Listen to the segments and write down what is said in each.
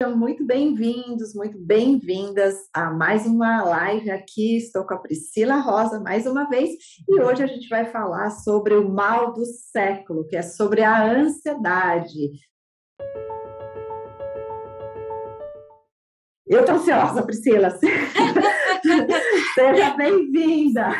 Sejam muito bem-vindos, muito bem-vindas a mais uma live aqui. Estou com a Priscila Rosa mais uma vez e hoje a gente vai falar sobre o mal do século, que é sobre a ansiedade. Eu estou ansiosa, Priscila. Seja bem-vinda.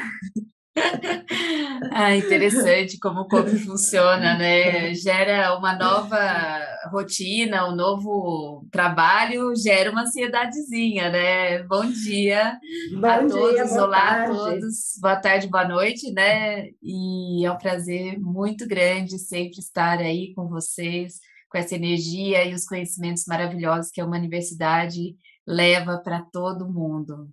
Interessante como o corpo funciona, né? Gera uma nova rotina, um novo trabalho, gera uma ansiedadezinha, né? Bom dia a Bom dia, todos, boa olá a tarde. todos, boa tarde, boa noite, né? E é um prazer muito grande sempre estar aí com vocês, com essa energia e os conhecimentos maravilhosos que uma universidade leva para todo mundo.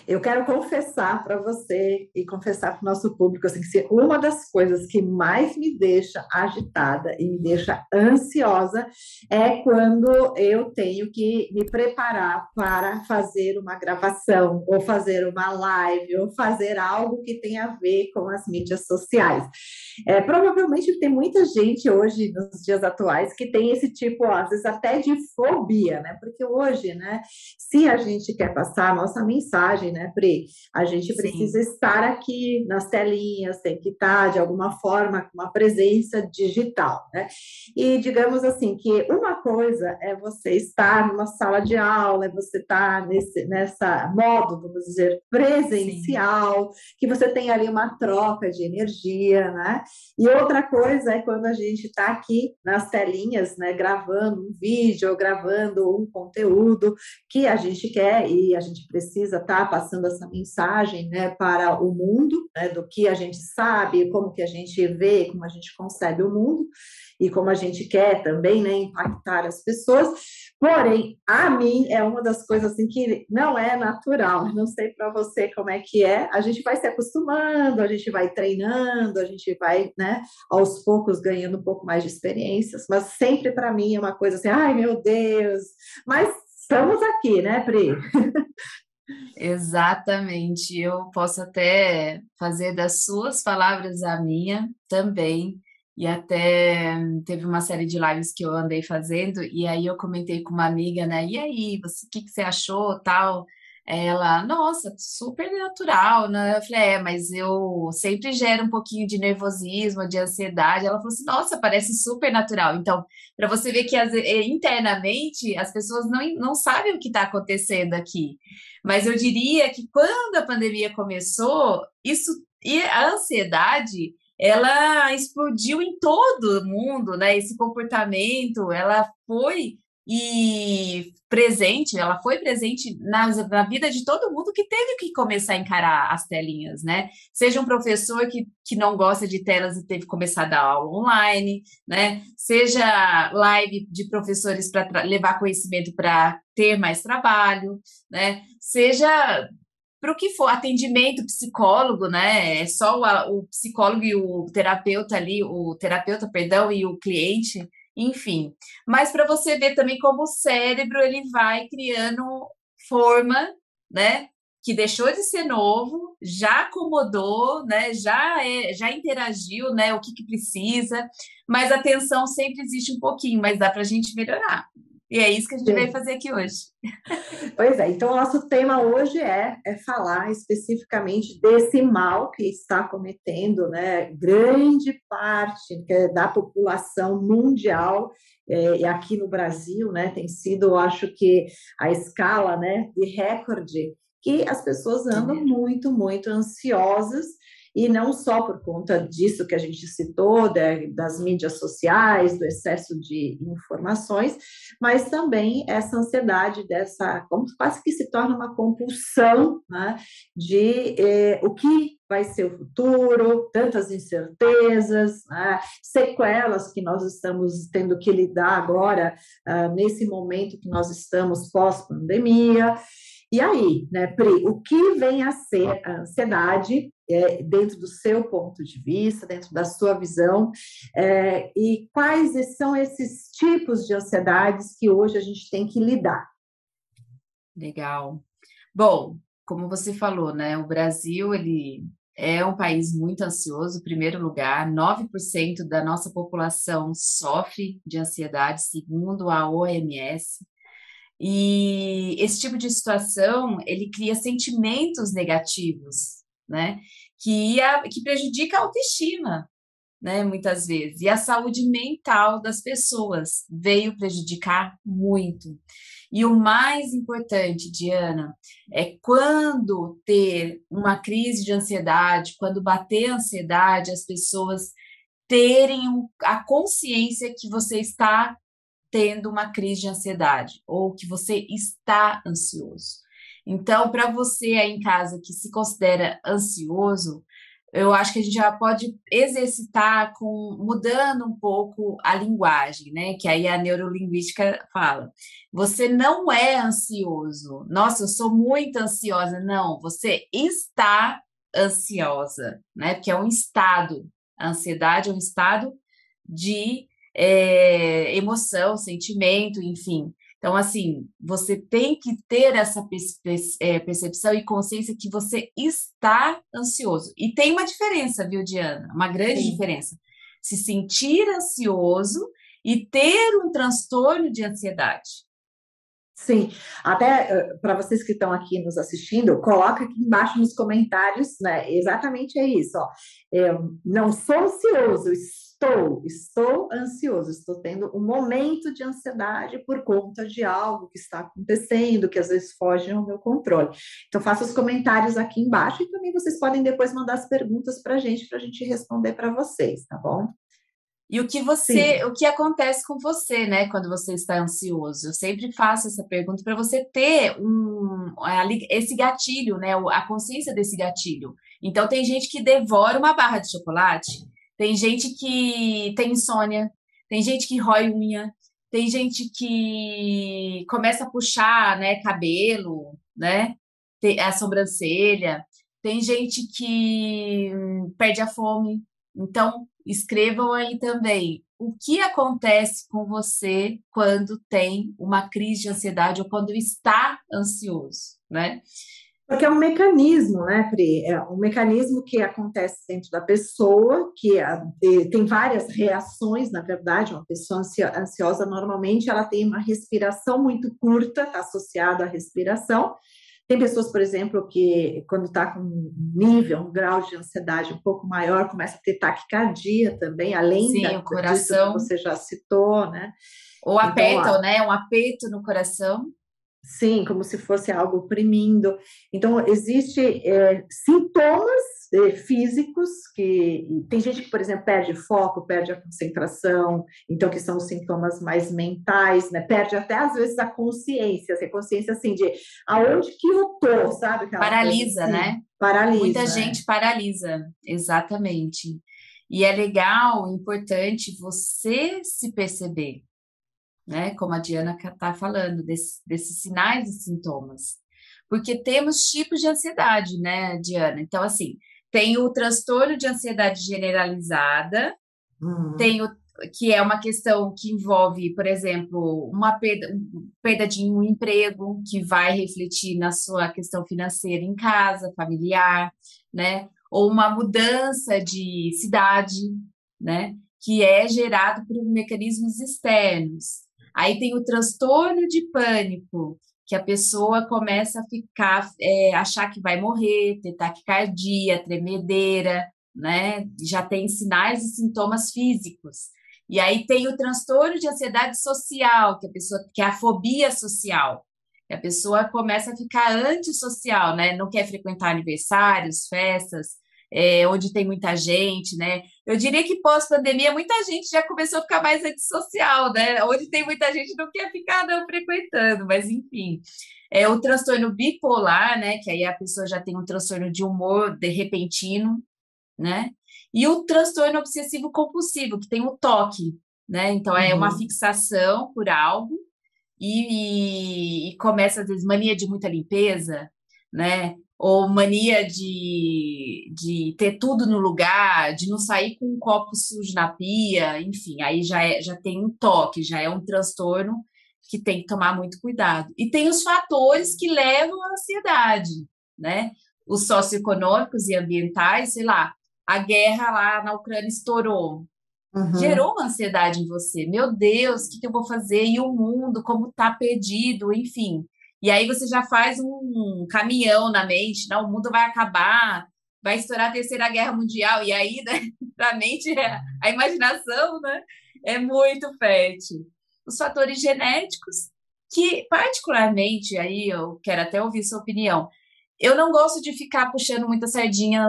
Eu quero confessar para você e confessar para o nosso público assim, que uma das coisas que mais me deixa agitada e me deixa ansiosa é quando eu tenho que me preparar para fazer uma gravação, ou fazer uma live, ou fazer algo que tenha a ver com as mídias sociais. Provavelmente tem muita gente hoje, nos dias atuais, que tem esse tipo, ó, às vezes até de fobia, né? Porque hoje, né, se a gente quer passar a nossa mensagem, né, Pri, a gente precisa Sim. estar aqui nas telinhas, tem que estar de alguma forma com uma presença digital, né? E digamos assim que uma coisa é você estar numa sala de aula, é você estar nessa modo, vamos dizer, Sim. presencial, que você tem ali uma troca de energia, né? E outra coisa é quando a gente está aqui nas telinhas, né, gravando um vídeo, gravando um conteúdo que a gente quer e a gente precisa estar passando essa mensagem, né, para o mundo, né, do que a gente sabe, como que a gente vê, como a gente concebe o mundo e como a gente quer também, né, impactar as pessoas. Porém, a mim é uma das coisas assim que não é natural. Não sei para você como é que é. A gente vai se acostumando, a gente vai treinando, a gente vai, né, aos poucos ganhando um pouco mais de experiências, mas sempre para mim é uma coisa assim, ai meu Deus, mas estamos aqui, né, Pri? Exatamente. Eu posso até fazer das suas palavras a minha também. E até teve uma série de lives que eu andei fazendo, e aí eu comentei com uma amiga, né? E aí, você, o que que você achou, tal? Ela, nossa, super natural, né? Eu falei, mas eu sempre gero um pouquinho de nervosismo, de ansiedade. Ela falou assim, nossa, parece super natural. Então, para você ver que internamente as pessoas não sabem o que está acontecendo aqui. Mas eu diria que quando a pandemia começou, isso e a ansiedade, ela explodiu em todo mundo, né? Esse comportamento, ela foi presente na vida de todo mundo que teve que começar a encarar as telinhas, né? Seja um professor que não gosta de telas e teve que começar a dar aula online, né? Seja live de professores para levar conhecimento para ter mais trabalho, né? Seja para o que for, atendimento psicólogo, né? É só o psicólogo e o terapeuta ali, o terapeuta, perdão, e o cliente, enfim. Mas para você ver também como o cérebro ele vai criando forma, né? Que deixou de ser novo, já acomodou, né? Já interagiu, né? O que que precisa, mas a tensão sempre existe um pouquinho, mas dá para a gente melhorar. E é isso que a gente vai Sim. fazer aqui hoje. Pois é, então o nosso tema hoje é falar especificamente desse mal que está cometendo, né, grande parte da população mundial, e aqui no Brasil, né, tem sido, eu acho que a escala, né, de recorde, que as pessoas andam muito, muito ansiosas, e não só por conta disso que a gente citou, das mídias sociais, do excesso de informações, mas também essa ansiedade dessa, como quase que se torna uma compulsão, né, de o que vai ser o futuro, tantas incertezas, né, sequelas que nós estamos tendo que lidar agora, nesse momento que nós estamos pós-pandemia. E aí, né, Pri, o que vem a ser a ansiedade dentro do seu ponto de vista, dentro da sua visão, e quais são esses tipos de ansiedades que hoje a gente tem que lidar? Legal. Bom, como você falou, né? O Brasil, ele é um país muito ansioso, em primeiro lugar, 9% da nossa população sofre de ansiedade, segundo a OMS. E esse tipo de situação, ele cria sentimentos negativos, né? Que prejudica a autoestima, né? Muitas vezes. E a saúde mental das pessoas veio prejudicar muito. E o mais importante, Diana, é quando ter uma crise de ansiedade, quando bater a ansiedade, as pessoas terem a consciência que você está tendo uma crise de ansiedade ou que você está ansioso. Então, para você aí em casa que se considera ansioso, eu acho que a gente já pode exercitar com mudando um pouco a linguagem, né? Que aí a neurolinguística fala. Você não é ansioso. Nossa, eu sou muito ansiosa. Não, você está ansiosa, né? Porque é um estado. A ansiedade é um estado de emoção, sentimento, enfim. Então, assim, você tem que ter essa percepção e consciência que você está ansioso. E tem uma diferença, viu, Diana? Uma grande Sim. diferença. Se sentir ansioso e ter um transtorno de ansiedade. Sim, até para vocês que estão aqui nos assistindo, coloca aqui embaixo nos comentários, né? Exatamente é isso, ó. Eu não sou ansioso, estou ansioso, estou tendo um momento de ansiedade por conta de algo que está acontecendo, que às vezes foge ao meu controle. Então, faça os comentários aqui embaixo e também vocês podem depois mandar as perguntas para a gente responder para vocês, tá bom? E Sim, o que acontece com você, né, quando você está ansioso? Eu sempre faço essa pergunta para você ter esse gatilho, né, a consciência desse gatilho. Então, tem gente que devora uma barra de chocolate, tem gente que tem insônia, tem gente que rói unha, tem gente que começa a puxar, né, cabelo, né, a sobrancelha, tem gente que perde a fome. Então, escrevam aí também o que acontece com você quando tem uma crise de ansiedade ou quando está ansioso, né? porque é um mecanismo, né, Pri? É um mecanismo que acontece dentro da pessoa, tem várias reações, na verdade. Uma pessoa ansiosa, normalmente, ela tem uma respiração muito curta, está associada à respiração. Tem pessoas, por exemplo, que quando está com um nível, um grau de ansiedade um pouco maior, começa a ter taquicardia também, além Sim, o disso que coração, você já citou, né? ou Então, apertam, né? Um aperto no coração. sim, como se fosse algo oprimindo. Então, existe sintomas físicos que tem gente que, por exemplo, perde foco, perde a concentração, então que são os sintomas mais mentais, né? Perde até às vezes a consciência, assim, a consciência assim de aonde que eu tô, sabe? Aquela coisa Paralisa, assim, né? Muita paralisa. gente paralisa, exatamente. E é legal, importante você se perceber, né? Como a Diana está falando, desses sinais e sintomas. Porque temos tipos de ansiedade, né, Diana? Então, assim, tem o transtorno de ansiedade generalizada, Hum, tem o que é uma questão que envolve, por exemplo, uma perda de um emprego, que vai refletir na sua questão financeira em casa, familiar, né? Ou uma mudança de cidade, né? Que é gerado por mecanismos externos. Aí tem o transtorno de pânico, que a pessoa começa a ficar, achar que vai morrer, ter taquicardia, tremedeira, né? Já tem sinais e sintomas físicos. E aí tem o transtorno de ansiedade social, que é a fobia social. Que a pessoa começa a ficar antissocial, né? Não quer frequentar aniversários, festas, onde tem muita gente, né? Eu diria que pós-pandemia muita gente já começou a ficar mais antissocial, né? Onde tem muita gente não quer ficar não frequentando, mas enfim. É o transtorno bipolar, né? Que aí a pessoa já tem um transtorno de humor de repentino, né? E o transtorno obsessivo compulsivo, que tem o toque, né? Então é uma uhum. fixação por algo e começa às vezes mania de muita limpeza, né? Ou mania de ter tudo no lugar, de não sair com um copo sujo na pia, enfim, aí já tem um toque, já é um transtorno que tem que tomar muito cuidado. E tem os fatores que levam à ansiedade, né? Os socioeconômicos e ambientais, sei lá, a guerra lá na Ucrânia estourou. gerou uma ansiedade em você. Meu Deus, o que eu vou fazer? E o mundo, como tá perdido, enfim. E aí você já faz um caminhão na mente, não, o mundo vai acabar, vai estourar a Terceira Guerra Mundial, e aí, né, pra mente, a imaginação, né, é muito fértil. Os fatores genéticos, que particularmente, aí eu quero até ouvir sua opinião, eu não gosto de ficar puxando muita sardinha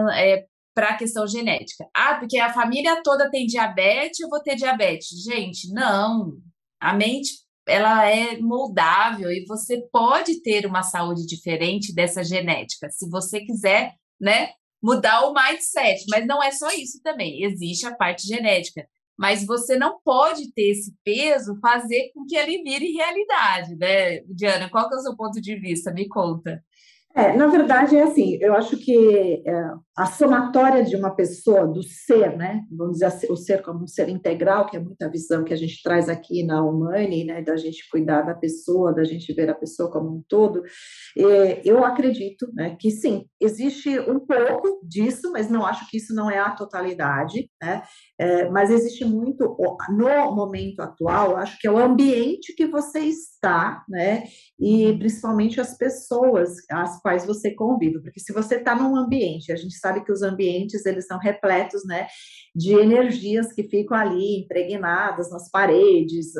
para a questão genética. Ah, porque a família toda tem diabetes, eu vou ter diabetes. Gente, não. A mente, ela é moldável e você pode ter uma saúde diferente dessa genética, se você quiser, né, mudar o mindset. Mas não é só isso também. Existe a parte genética. Mas você não pode ter esse peso, fazer com que ele vire realidade, né? Diana, qual que é o seu ponto de vista? Me conta. Na verdade, é assim, eu acho que a somatória de uma pessoa, do ser, né? Vamos dizer assim, o ser como um ser integral, que é muita visão que a gente traz aqui na Humane, né? Da gente cuidar da pessoa, da gente ver a pessoa como um todo. Eu acredito, né, que sim, existe um pouco disso, mas não acho que isso não é a totalidade, né? Mas existe muito, no momento atual, acho que é o ambiente que você está, né? E principalmente as pessoas às quais você convive, porque se você está num ambiente, a gente sabe que os ambientes eles são repletos, né, de energias que ficam ali impregnadas nas paredes,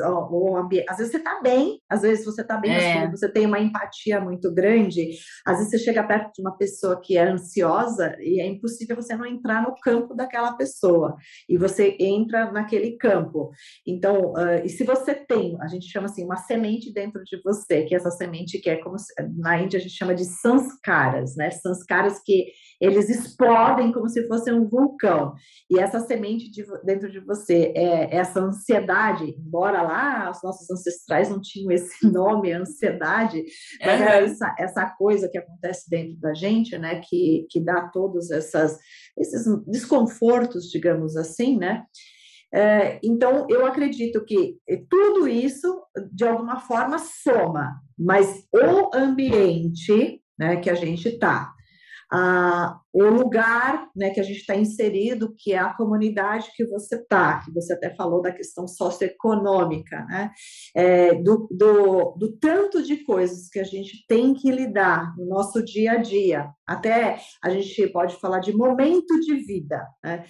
às vezes você está bem, às vezes você está bem, mas quando É, você tem uma empatia muito grande, às vezes você chega perto de uma pessoa que é ansiosa e é impossível você não entrar no campo daquela pessoa, e você entra naquele campo. Então, e se você tem, a gente chama assim, uma semente dentro de você, que é essa semente que é como na Índia a gente chama de sanskaras, né? Sanskaras que eles explodem como se fosse um vulcão. E essa semente dentro de você é essa ansiedade, embora lá os nossos ancestrais não tinham esse nome, ansiedade, mas era aham. essa coisa que acontece dentro da gente, né? Que dá todos esses desconfortos, digamos assim, né? Então, eu acredito que tudo isso, de alguma forma, soma, mas o ambiente, né, que a gente está, o lugar, né, que a gente está inserido, que é a comunidade que você está, que você até falou da questão socioeconômica, né, do tanto de coisas que a gente tem que lidar no nosso dia a dia, até a gente pode falar de momento de vida, né?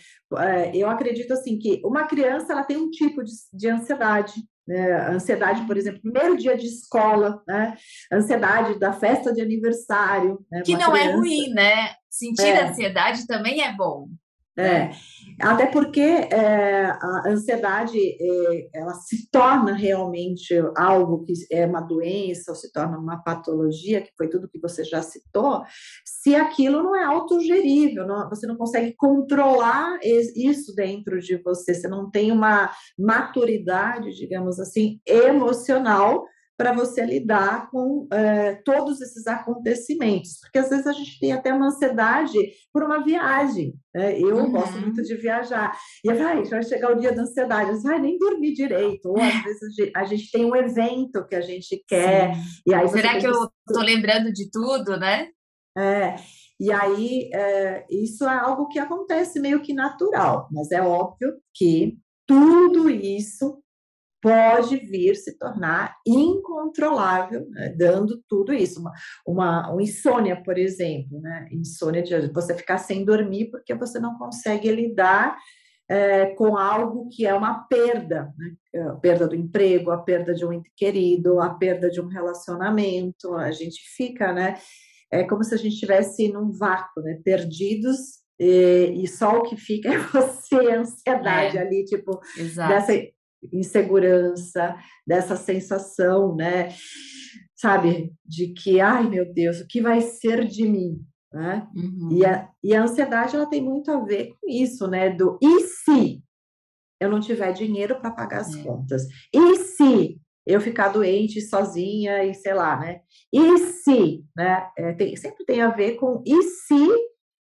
Eu acredito assim que uma criança ela tem um tipo de ansiedade, né? Ansiedade, por exemplo, primeiro dia de escola, né? Ansiedade da festa de aniversário, né? Que Uma não é criança. ruim, né? Sentir É, ansiedade também é bom, né? é, até porque a ansiedade ela se torna realmente algo que é uma doença ou se torna uma patologia, que foi tudo que você já citou, se aquilo não é autogerível, você não consegue controlar isso dentro de você, você não tem uma maturidade, digamos assim, emocional para você lidar com todos esses acontecimentos, porque às vezes a gente tem até uma ansiedade por uma viagem, né? Eu gosto muito Uhum. de viajar. E vai chegar o dia da ansiedade, nem dormi direito. Ou às vezes a gente tem um evento que a gente quer, Sim. e aí você Será tem que que. eu tô lembrando de tudo, né? É, e aí, isso é algo que acontece meio que natural, mas é óbvio que tudo isso pode vir se tornar incontrolável, né, dando tudo isso. Uma insônia, por exemplo, né? Insônia de você ficar sem dormir porque você não consegue lidar com algo que é uma perda, né? A perda do emprego, a perda de um ente querido, a perda de um relacionamento. A gente fica, né? É como se a gente estivesse num vácuo, né? Perdidos. E só o que fica é você, a ansiedade É, ali, tipo, dessa exato. insegurança, dessa sensação, né? Sabe, de que, ai meu Deus, o que vai ser de mim, né? Uhum. E a ansiedade, ela tem muito a ver com isso, né? Do e se eu não tiver dinheiro para pagar as É. contas? E se eu ficar doente sozinha e sei lá, né? E se, né? Sempre tem a ver com e se,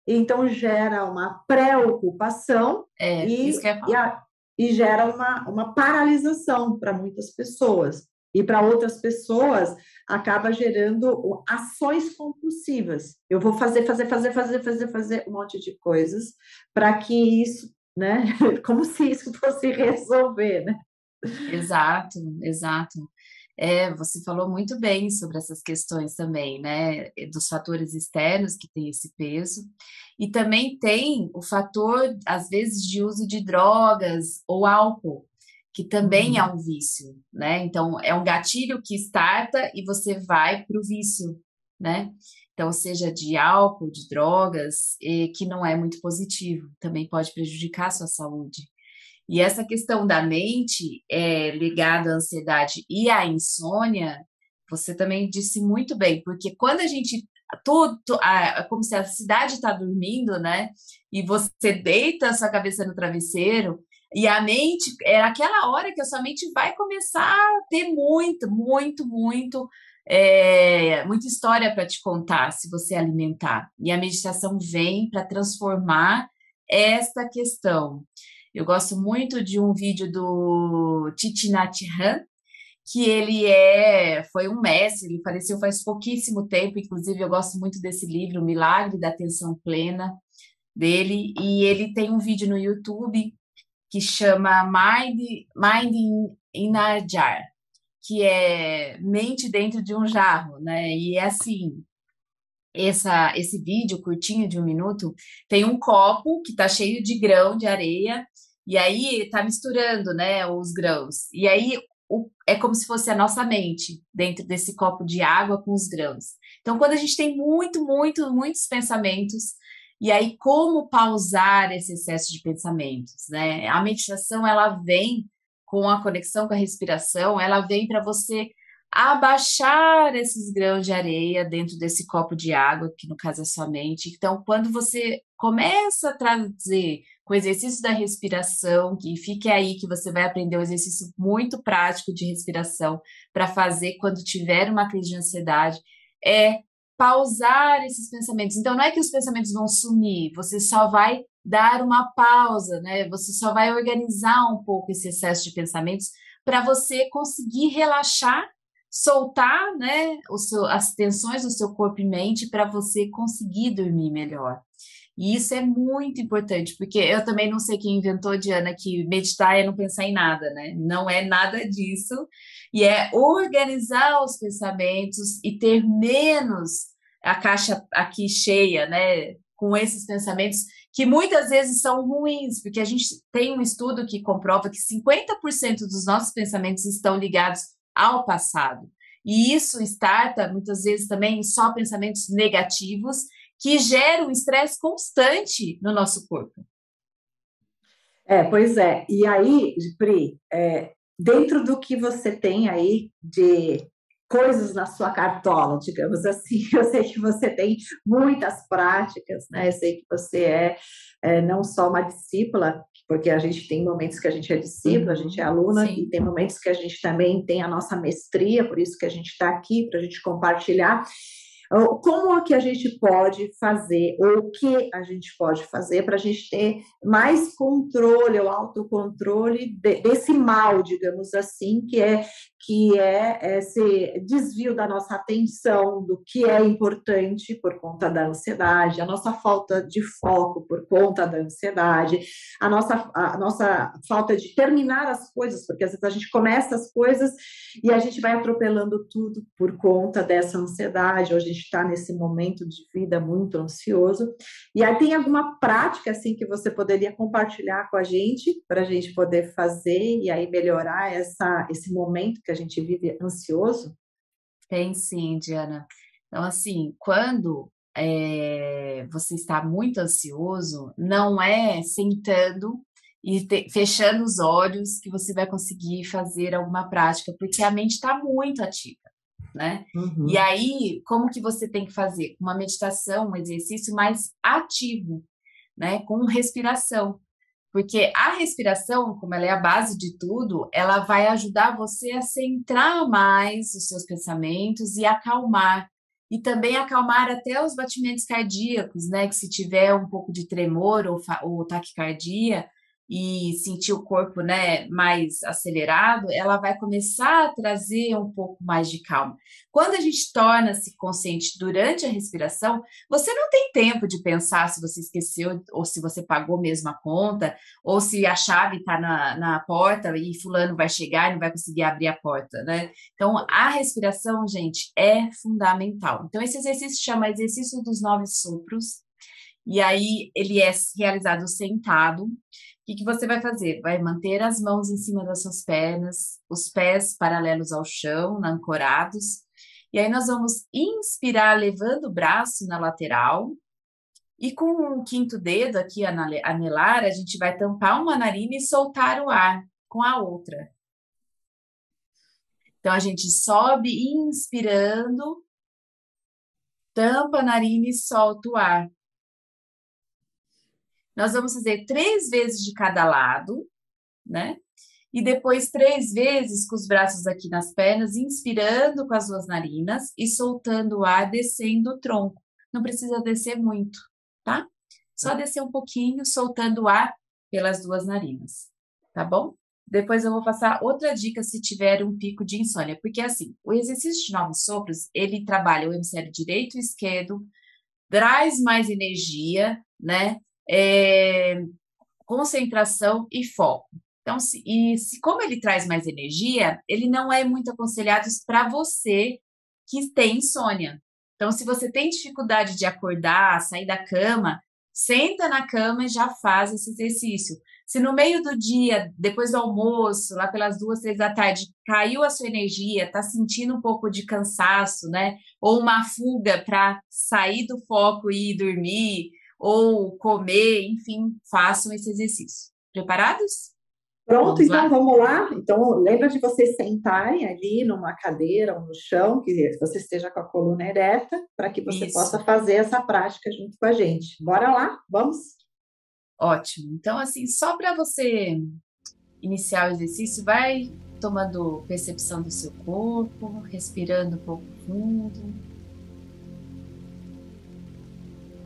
então gera uma preocupação Isso que e, eu ia e, falar. a, e gera uma paralisação para muitas pessoas. E para outras pessoas acaba gerando ações compulsivas. Eu vou fazer um monte de coisas para que isso né? Como se isso fosse resolver, né? Exato, exato. É, você falou muito bem sobre essas questões também, né? Dos fatores externos que tem esse peso. E também tem o fator, às vezes, de uso de drogas ou álcool, que também é Uhum. um vício, né? Então, é um gatilho que starta e você vai para o vício, né? Então, seja de álcool, de drogas, que não é muito positivo, também pode prejudicar a sua saúde. E essa questão da mente ligada à ansiedade e à insônia, você também disse muito bem, porque quando a gente como se a cidade está dormindo, né? E você deita a sua cabeça no travesseiro, e a mente é aquela hora que a sua mente vai começar a ter muita história para te contar, se você alimentar. E a meditação vem para transformar esta questão. Eu gosto muito de um vídeo do Thich Nhat Hanh, que foi um mestre, ele faleceu faz pouquíssimo tempo, inclusive eu gosto muito desse livro, O Milagre da Atenção Plena, dele, e ele tem um vídeo no YouTube que chama Mind in a Jar, que é mente dentro de um jarro, né? E é assim, esse vídeo curtinho de 1 minuto tem um copo que está cheio de grão de areia e aí está misturando, né, os grãos. E aí é como se fosse a nossa mente dentro desse copo de água com os grãos. Então, quando a gente tem muitos pensamentos, e aí como pausar esse excesso de pensamentos, né? A meditação ela vem com a conexão com a respiração, ela vem para você abaixar esses grãos de areia dentro desse copo de água, que no caso é sua mente. Então, quando você começa a trazer com o exercício da respiração, que fique aí que você vai aprender um exercício muito prático de respiração para fazer quando tiver uma crise de ansiedade, é pausar esses pensamentos. Então, não é que os pensamentos vão sumir, você só vai dar uma pausa, né? Você só vai organizar um pouco esse excesso de pensamentos para você conseguir relaxar, soltar, né, as tensões do seu corpo e mente para você conseguir dormir melhor. E isso é muito importante, porque eu também não sei quem inventou, Diana, que meditar é não pensar em nada, né? Não é nada disso. E é organizar os pensamentos e ter menos a caixa aqui cheia, né? Com esses pensamentos que muitas vezes são ruins, porque a gente tem um estudo que comprova que 50% dos nossos pensamentos estão ligados ao passado. E isso starta, muitas vezes, também só pensamentos negativos que geram estresse constante no nosso corpo. Pois é. E aí, Pri, dentro do que você tem aí de coisas na sua cartola, digamos assim, eu sei que você tem muitas práticas, né? Eu sei que você não só uma discípula, porque a gente tem momentos que a gente é discípula, a gente é aluna, Sim. e tem momentos que a gente também tem a nossa mestria, por isso que a gente está aqui, para a gente compartilhar. Como é que a gente pode fazer, ou o que a gente pode fazer para a gente ter mais controle, ou autocontrole desse mal, digamos assim, que é esse desvio da nossa atenção do que é importante por conta da ansiedade, a nossa falta de foco por conta da ansiedade, a nossa falta de terminar as coisas, porque às vezes a gente começa as coisas e a gente vai atropelando tudo por conta dessa ansiedade, ou a gente está nesse momento de vida muito ansioso. E aí tem alguma prática assim que você poderia compartilhar com a gente para a gente poder fazer e aí melhorar esse momento que a gente vive ansioso? Tem sim, Diana. Então, assim, quando você está muito ansioso, não é sentando e fechando os olhos que você vai conseguir fazer alguma prática, porque a mente está muito ativa, né? E Uhum. aí, como que você tem que fazer? Uma meditação, um exercício mais ativo, né? Com respiração. Porque a respiração, como ela é a base de tudo, ela vai ajudar você a centrar mais os seus pensamentos e acalmar. E também acalmar até os batimentos cardíacos, né? Que se tiver um pouco de tremor ou taquicardia, e sentir o corpo, né, mais acelerado, ela vai começar a trazer um pouco mais de calma. Quando a gente torna-se consciente durante a respiração, você não tem tempo de pensar se você esqueceu ou se você pagou mesmo a conta, ou se a chave está na porta e fulano vai chegar e não vai conseguir abrir a porta, né? Então, a respiração, gente, é fundamental. Então, esse exercício chama exercício dos 9 sopros, e aí ele é realizado sentado. O que que você vai fazer? Vai manter as mãos em cima das suas pernas, os pés paralelos ao chão, ancorados. E aí nós vamos inspirar, levando o braço na lateral. E com o quinto dedo aqui, anelar, a gente vai tampar uma narina e soltar o ar com a outra. Então, a gente sobe inspirando, tampa a narina e solta o ar. Nós vamos fazer 3 vezes de cada lado, né? E depois 3 vezes com os braços aqui nas pernas, inspirando com as 2 narinas e soltando o ar, descendo o tronco. Não precisa descer muito, tá? Só descer um pouquinho, soltando o ar pelas 2 narinas, tá bom? Depois eu vou passar outra dica se tiver um pico de insônia, porque assim, o exercício de 9 sopros, ele trabalha o hemisfério direito e esquerdo, traz mais energia, né? Concentração e foco. Então, como ele traz mais energia, ele não é muito aconselhado para você que tem insônia. Então, se você tem dificuldade de acordar, sair da cama, senta na cama e já faz esse exercício. Se no meio do dia, depois do almoço, lá pelas 2, 3 da tarde, caiu a sua energia, está sentindo um pouco de cansaço, né? Ou uma fuga para sair do foco e ir dormir, ou comer, enfim, façam esse exercício. Preparados? Pronto, Vamos então lá? vamos lá. Então, lembra de vocês sentarem ali numa cadeira ou no chão, que você esteja com a coluna ereta, para que você Isso, possa fazer essa prática junto com a gente. Bora lá? Vamos? ótimo. Então, assim, só para você iniciar o exercício, vai tomando percepção do seu corpo, respirando um pouco fundo,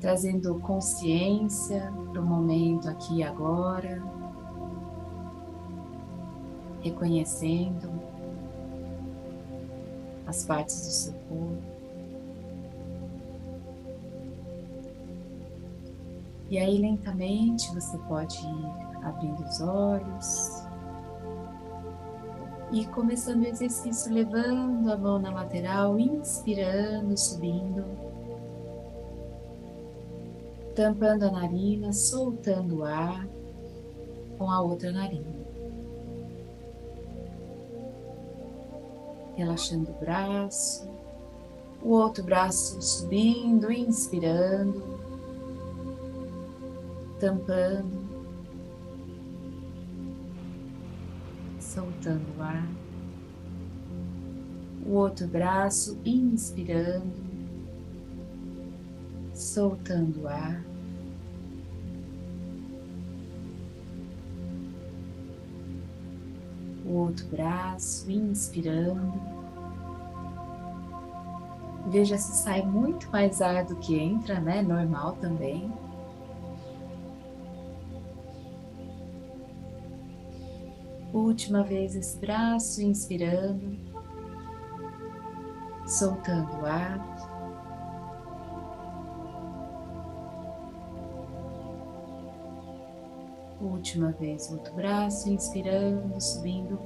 trazendo consciência para o momento aqui e agora, reconhecendo as partes do seu corpo. E aí, lentamente, você pode ir abrindo os olhos e começando o exercício, levando a mão na lateral, inspirando, subindo, tampando a narina, soltando o ar com a outra narina. Relaxando o braço, o outro braço subindo, inspirando, tampando, soltando o ar. O outro braço inspirando, soltando o ar. O outro braço inspirando. Veja se sai muito mais ar do que entra, né? Normal também. Última vez esse braço, inspirando, soltando o ar. Última vez, outro braço, inspirando, subindo,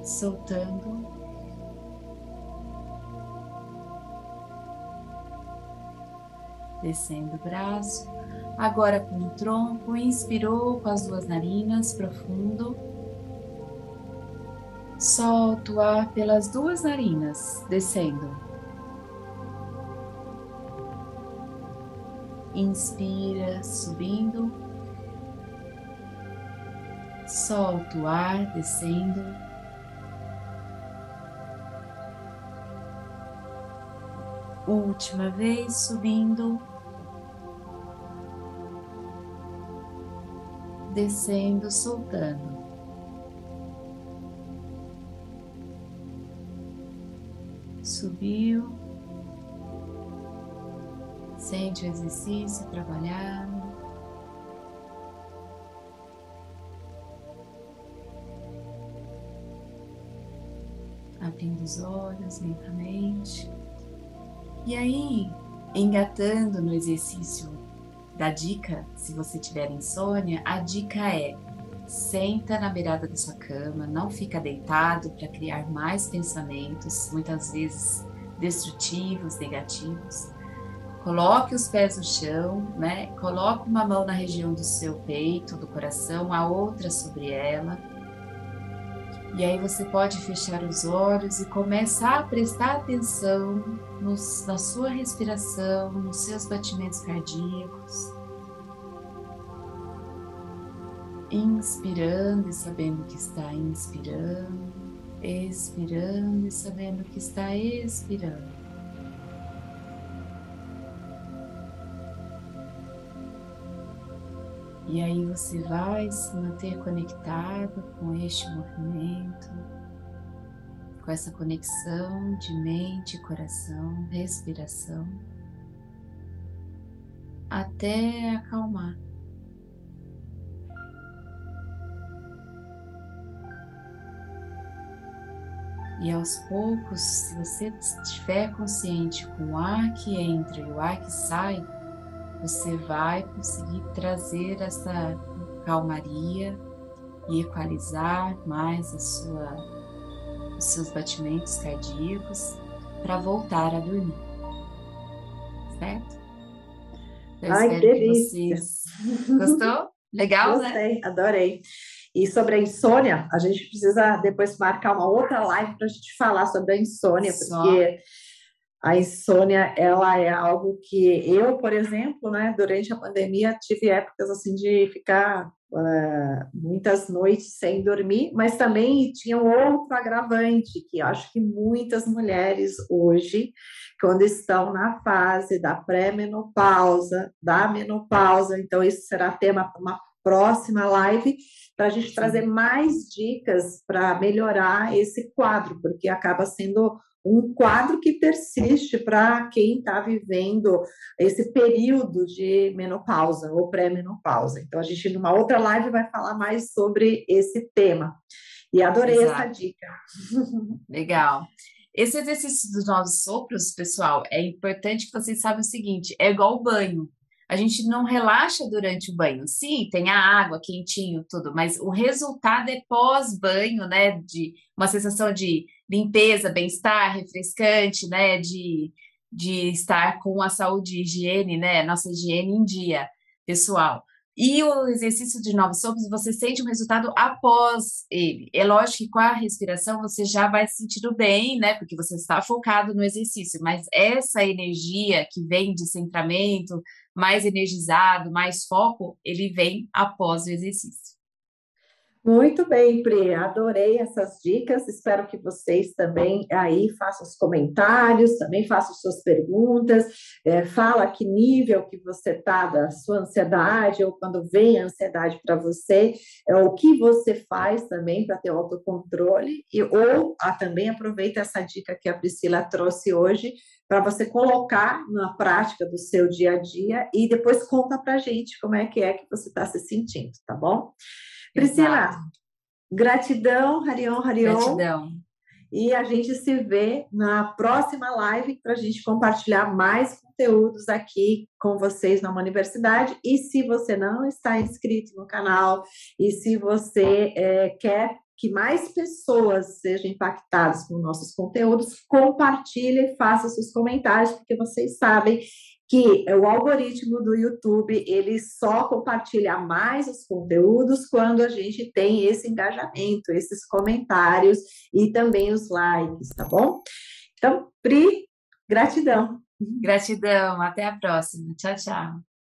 soltando. Descendo o braço. Agora com o tronco, inspirou com as 2 narinas, profundo. Solta o ar pelas 2 narinas, descendo. Inspira, subindo. Solta o ar, descendo. Última vez, subindo. Descendo, soltando. Subiu. Sente o exercício trabalhando. abrindo os olhos lentamente. E aí, engatando no exercício da dica, se você tiver insônia, a dica é: senta na beirada da sua cama, não fica deitado para criar mais pensamentos, muitas vezes destrutivos, negativos. Coloque os pés no chão, né? Coloque uma mão na região do seu peito, do coração, a outra sobre ela. E aí você pode fechar os olhos e começar a prestar atenção na sua respiração, nos seus batimentos cardíacos. Inspirando e sabendo que está inspirando, expirando e sabendo que está expirando. E aí você vai se manter conectado com este movimento, com essa conexão de mente, coração, respiração, até acalmar. E aos poucos, se você estiver consciente com o ar que entra e o ar que sai, você vai conseguir trazer essa calmaria e equalizar mais os seus batimentos cardíacos para voltar a dormir, certo? Eu Ai, que espero que delícia! vocês... Gostou? Legal, né? Gostei, adorei. E sobre a insônia, a gente precisa depois marcar uma outra live para a gente falar sobre a insônia, porque a insônia, ela é algo que eu, por exemplo, né, durante a pandemia, tive épocas assim de ficar muitas noites sem dormir, mas também tinha um outro agravante, que eu acho que muitas mulheres hoje, quando estão na fase da pré-menopausa, da menopausa, então isso será tema para uma próxima live, para a gente trazer mais dicas para melhorar esse quadro, porque acaba sendo um quadro que persiste para quem está vivendo esse período de menopausa ou pré-menopausa. Então, a gente, numa outra live, vai falar mais sobre esse tema. E adorei essa dica. Legal. Esse exercício dos 9 sopros, pessoal, é importante que vocês saibam o seguinte: é igual o banho. A gente não relaxa durante o banho. Sim, tem a água, quentinho, tudo, mas o resultado é pós-banho, né? De uma sensação de limpeza, bem-estar, refrescante, né? De estar com a saúde e higiene, né? Nossa higiene em dia, pessoal. E o exercício de 9 sopros, você sente um resultado após ele. É lógico que com a respiração você já vai se sentindo bem, né? Porque você está focado no exercício, mas essa energia que vem de centramento, mais energizado, mais foco, ele vem após o exercício. Muito bem, Pri, adorei essas dicas. Espero que vocês também aí façam os comentários, também façam suas perguntas. Fala que nível que você está da sua ansiedade, ou quando vem a ansiedade para você, o que você faz também para ter autocontrole, ou também aproveita essa dica que a Priscila trouxe hoje, para você colocar na prática do seu dia a dia e depois conta para a gente como é que você está se sentindo, tá bom? Priscila, Exato. gratidão, Harion, Harion. Gratidão. E a gente se vê na próxima live para a gente compartilhar mais conteúdos aqui com vocês na Universidade. E se você não está inscrito no canal e se você quer que mais pessoas sejam impactadas com nossos conteúdos, compartilhe e faça seus comentários, porque vocês sabem que o algoritmo do YouTube, ele só compartilha mais os conteúdos quando a gente tem esse engajamento, esses comentários e também os likes, tá bom? Então, Pri, gratidão. Gratidão, até a próxima. Tchau, tchau.